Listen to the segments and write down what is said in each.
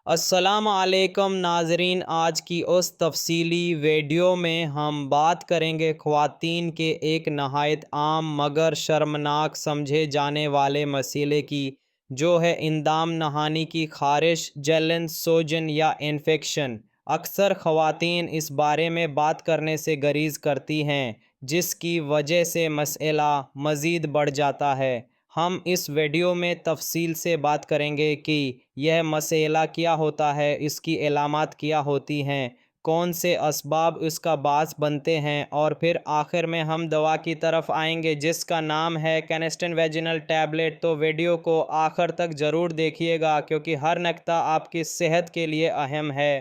السلام علیکم ناظرین، آج کی اس تفصیلی ویڈیو میں ہم بات کریں گے خواتین کے ایک نہایت عام مگر شرمناک سمجھے جانے والے مسئلے کی، جو ہے اندام نہانی کی خارش، جلن، سوجن یا انفیکشن۔ اکثر خواتین اس بارے میں بات کرنے سے گریز کرتی ہیں، جس کی وجہ سے مسئلہ مزید بڑھ جاتا ہے۔ ہم اس ویڈیو میں تفصیل سے بات کریں گے کہ یہ مسئلہ کیا ہوتا ہے، اس کی علامات کیا ہوتی ہیں، کون سے اسباب اس کا باعث بنتے ہیں، اور پھر آخر میں ہم دوا کی طرف آئیں گے جس کا نام ہے کینسٹن ویجینل ٹیبلٹ۔ تو ویڈیو کو آخر تک ضرور دیکھیے گا کیونکہ ہر نقطہ آپ کی صحت کے لیے اہم ہے۔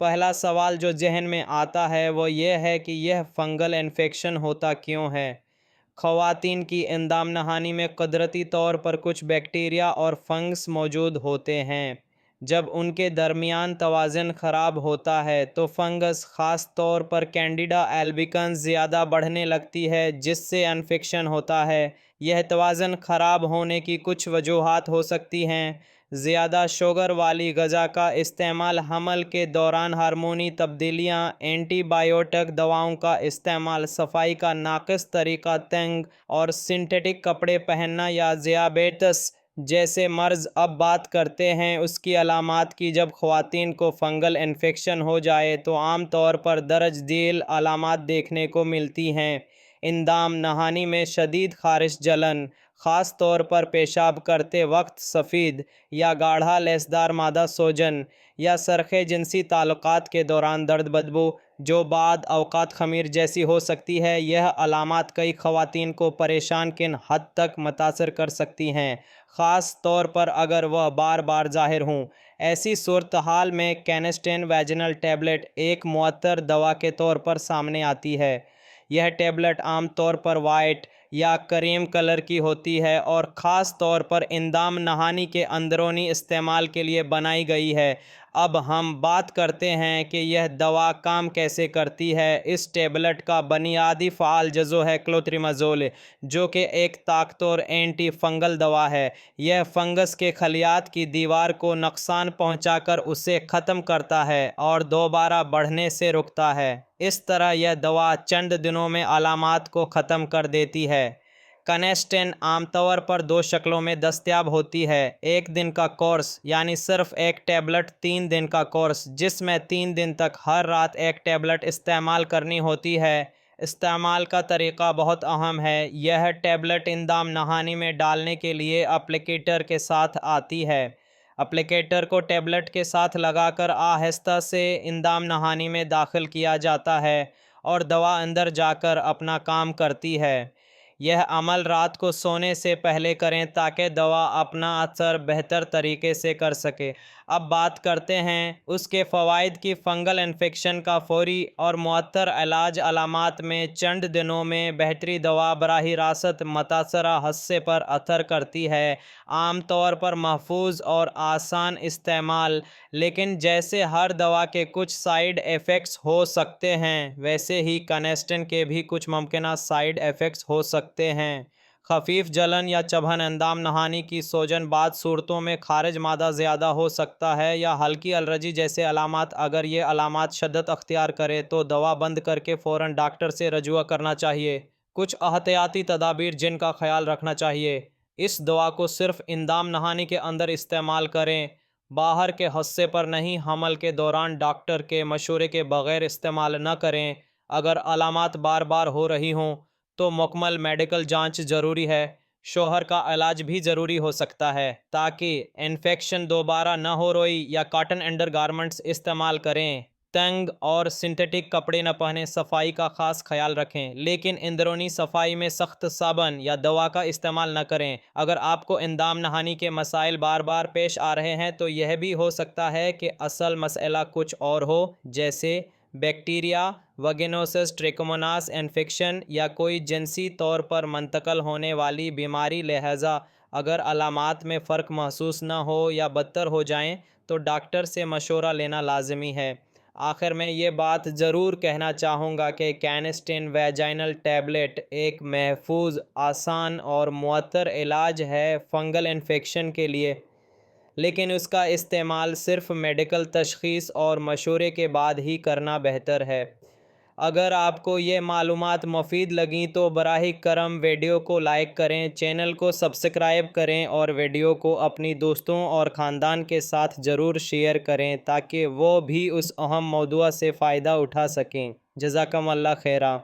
پہلا سوال جو ذہن میں آتا ہے وہ یہ ہے کہ یہ فنگل انفیکشن ہوتا کیوں ہے؟ خواتین کی اندام نہانی میں قدرتی طور پر کچھ بیکٹیریا اور فنگس موجود ہوتے ہیں۔ جب ان کے درمیان توازن خراب ہوتا ہے تو فنگس، خاص طور پر کینڈیڈا البیکنز، زیادہ بڑھنے لگتی ہے جس سے انفیکشن ہوتا ہے۔ یہ توازن خراب ہونے کی کچھ وجوہات ہو سکتی ہیں: زیادہ شوگر والی غذا کا استعمال، حمل کے دوران ہارمونی تبدیلیاں، اینٹی بائیوٹک دواؤں کا استعمال، صفائی کا ناقص طریقہ، تنگ اور سنتھیٹک کپڑے پہننا، یا ذیابیطس جیسے مرض۔ اب بات کرتے ہیں اس کی علامات کی۔ جب خواتین کو فنگل انفیکشن ہو جائے تو عام طور پر درج ذیل علامات دیکھنے کو ملتی ہیں: اندام نہانی میں شدید خارش، جلن، خاص طور پر پیشاب کرتے وقت سفید یا گاڑھا لیسدار مادہ، سوجن یا سرخے، جنسی تعلقات کے دوران درد، بدبو جو بعض اوقات خمیر جیسی ہو سکتی ہے۔ یہ علامات کئی خواتین کو پریشان کن حد تک متاثر کر سکتی ہیں، خاص طور پر اگر وہ بار بار ظاہر ہوں۔ ایسی صورتحال میں کینسٹن ویجینل ٹیبلٹ ایک معطر دوا کے طور پر سامنے آتی ہے۔ یہ ٹیبلٹ عام طور پر وائٹ یا کریم کلر کی ہوتی ہے اور خاص طور پر اندام نہانی کے اندرونی استعمال کے لیے بنائی گئی ہے۔ اب ہم بات کرتے ہیں کہ یہ دوا کام کیسے کرتی ہے۔ اس ٹیبلٹ کا بنیادی فعال جزو ہے کلوتریمازول، جو کہ ایک طاقتور اینٹی فنگل دوا ہے۔ یہ فنگس کے خلیات کی دیوار کو نقصان پہنچا کر اسے ختم کرتا ہے اور دوبارہ بڑھنے سے روکتا ہے۔ اس طرح یہ دوا چند دنوں میں علامات کو ختم کر دیتی ہے۔ کینسٹن عام طور پر دو شکلوں میں دستیاب ہوتی ہے: ایک دن کا کورس، یعنی صرف ایک ٹیبلٹ، 3 دن کا کورس، جس میں 3 دن تک ہر رات ایک ٹیبلٹ استعمال کرنی ہوتی ہے۔ استعمال کا طریقہ بہت اہم ہے۔ یہ ٹیبلٹ اندام نہانی میں ڈالنے کے لیے اپلیکیٹر کے ساتھ آتی ہے۔ اپلیکیٹر کو ٹیبلٹ کے ساتھ لگا کر آہستہ سے اندام نہانی میں داخل کیا جاتا ہے اور دوا اندر جا کر اپنا کام کرتی ہے۔ یہ عمل رات کو سونے سے پہلے کریں تاکہ دوا اپنا اثر بہتر طریقے سے کر سکے۔ اب بات کرتے ہیں اس کے فوائد کی۔ فنگل انفیکشن کا فوری اور مؤثر علاج علامات میں چند دنوں میں بہتری۔ دوا براہ راست متاثرہ حصے پر اثر کرتی ہے، عام طور پر محفوظ اور آسان استعمال، لیکن جیسے ہر دوا کے کچھ سائیڈ ایفیکٹس ہو سکتے ہیں، ویسے ہی کینسٹن کے بھی کچھ ممکنہ سائیڈ ایفیکٹس ہو سکتے ہیں۔ خفیف جلن یا چبھن، اندام نہانی کی سوجن، بعض صورتوں میں خارج مادہ زیادہ ہو سکتا ہے، یا ہلکی الرجی جیسے علامات۔ اگر یہ علامات شدت اختیار کرے تو دوا بند کر کے فوراً ڈاکٹر سے رجوع کرنا چاہیے۔ کچھ احتیاطی تدابیر جن کا خیال رکھنا چاہیے: اس دوا کو صرف اندام نہانی کے اندر استعمال کریں، باہر کے حصے پر نہیں۔ حمل کے دوران ڈاکٹر کے مشورے کے بغیر استعمال نہ کریں۔ اگر علامات بار بار ہو رہی ہوں تو مکمل میڈیکل جانچ ضروری ہے۔ شوہر کا علاج بھی ضروری ہو سکتا ہے تاکہ انفیکشن دوبارہ نہ ہو۔ روئی یا کاٹن انڈر گارمنٹس استعمال کریں۔ تنگ اور سنتھیٹک کپڑے نہ پہنیں۔ صفائی کا خاص خیال رکھیں، لیکن اندرونی صفائی میں سخت صابن یا دوا کا استعمال نہ کریں۔ اگر آپ کو اندام نہانی کے مسائل بار بار پیش آ رہے ہیں تو یہ بھی ہو سکتا ہے کہ اصل مسئلہ کچھ اور ہو، جیسے بیکٹیریا وگینوسس ٹریکوموناس انفیکشن یا کوئی جنسی طور پر منتقل ہونے والی بیماری۔ لہٰذا اگر علامات میں فرق محسوس نہ ہو یا بدتر ہو جائیں تو ڈاکٹر سے مشورہ لینا لازمی ہے۔ آخر میں یہ بات ضرور کہنا چاہوں گا کہ کینسٹن ویجینل ٹیبلٹ ایک محفوظ، آسان اور مؤثر علاج ہے فنگل انفیکشن کے لیے۔ لیکن اس کا استعمال صرف میڈیکل تشخیص اور مشورے کے بعد ہی کرنا بہتر ہے۔ اگر آپ کو یہ معلومات مفید لگیں تو براہ کرم ویڈیو کو لائک کریں، چینل کو سبسکرائب کریں اور ویڈیو کو اپنی دوستوں اور خاندان کے ساتھ ضرور شیئر کریں تاکہ وہ بھی اس اہم موضوع سے فائدہ اٹھا سکیں۔ جزاکم اللہ خیرہ۔